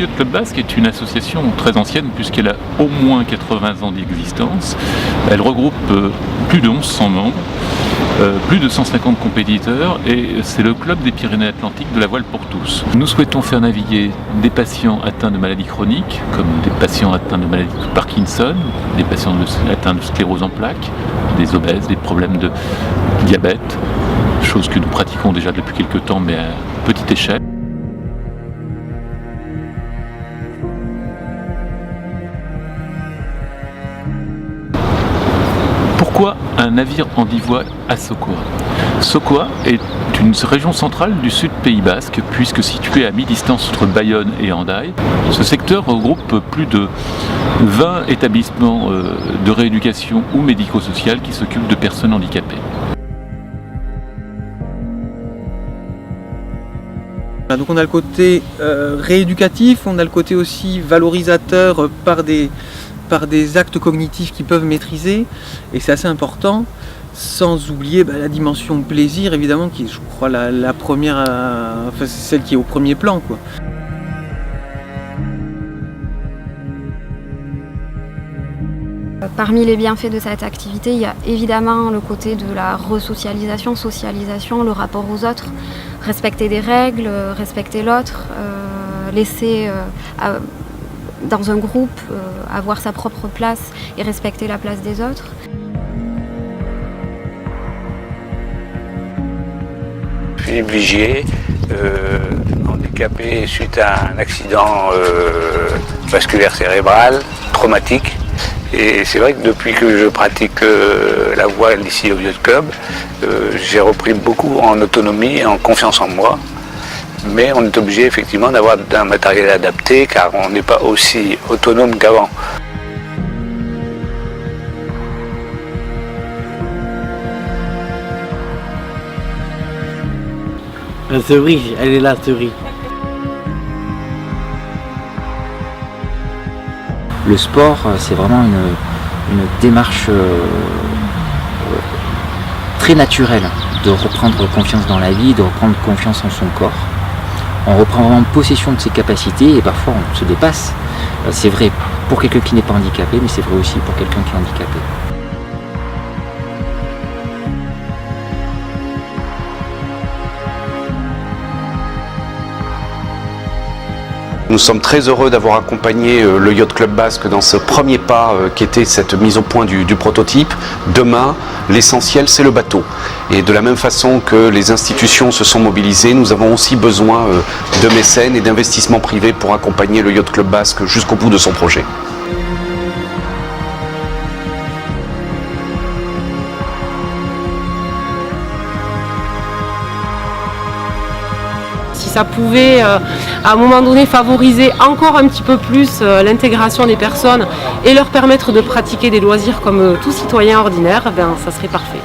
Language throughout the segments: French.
Yacht Club Basque est une association très ancienne puisqu'elle a au moins 80 ans d'existence. Elle regroupe plus de 1100 membres, plus de 150 compétiteurs et c'est le club des Pyrénées-Atlantiques de la voile pour tous. Nous souhaitons faire naviguer des patients atteints de maladies chroniques, comme des patients atteints de maladie de Parkinson, des patients atteints de sclérose en plaques, des obèses, des problèmes de diabète, chose que nous pratiquons déjà depuis quelques temps mais à petite échelle. Pourquoi un navire en divoie à Sokoa? Sokoa est une région centrale du sud Pays Basque, puisque située à mi-distance entre Bayonne et Hendaye. Ce secteur regroupe plus de 20 établissements de rééducation ou médico-sociales qui s'occupent de personnes handicapées. Donc on a le côté rééducatif, on a le côté aussi valorisateur par des actes cognitifs qu'ils peuvent maîtriser, et c'est assez important, sans oublier la dimension plaisir évidemment qui est, je crois, la première, enfin, c'est celle qui est au premier plan, quoi. Parmi les bienfaits de cette activité, il y a évidemment le côté de la resocialisation, socialisation, le rapport aux autres, respecter des règles, respecter l'autre, laisser dans un groupe avoir sa propre place et respecter la place des autres. Philippe Vigier, handicapé suite à un accident vasculaire cérébral traumatique. Et c'est vrai que depuis que je pratique la voile ici au Yacht Club, j'ai repris beaucoup en autonomie et en confiance en moi. Mais on est obligé effectivement d'avoir un matériel adapté car on n'est pas aussi autonome qu'avant. La cerise, elle est la cerise. Le sport, c'est vraiment une démarche très naturelle de reprendre confiance dans la vie, de reprendre confiance en son corps. On reprend vraiment possession de ses capacités et parfois on se dépasse. C'est vrai pour quelqu'un qui n'est pas handicapé, mais c'est vrai aussi pour quelqu'un qui est handicapé. Nous sommes très heureux d'avoir accompagné le Yacht Club Basque dans ce premier pas qui était cette mise au point du prototype. Demain, l'essentiel, c'est le bateau. Et de la même façon que les institutions se sont mobilisées, nous avons aussi besoin de mécènes et d'investissements privés pour accompagner le Yacht Club Basque jusqu'au bout de son projet. Si ça pouvait à un moment donné favoriser encore un petit peu plus l'intégration des personnes et leur permettre de pratiquer des loisirs comme tout citoyen ordinaire, ça serait parfait.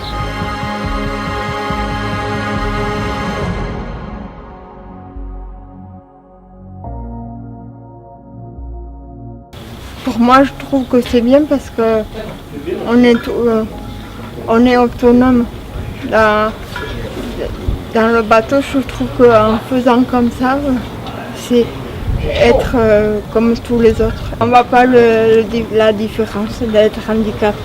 Pour moi, je trouve que c'est bien parce que on est autonome. Dans le bateau, je trouve qu'en faisant comme ça, c'est être comme tous les autres. On ne voit pas la différence d'être handicapé.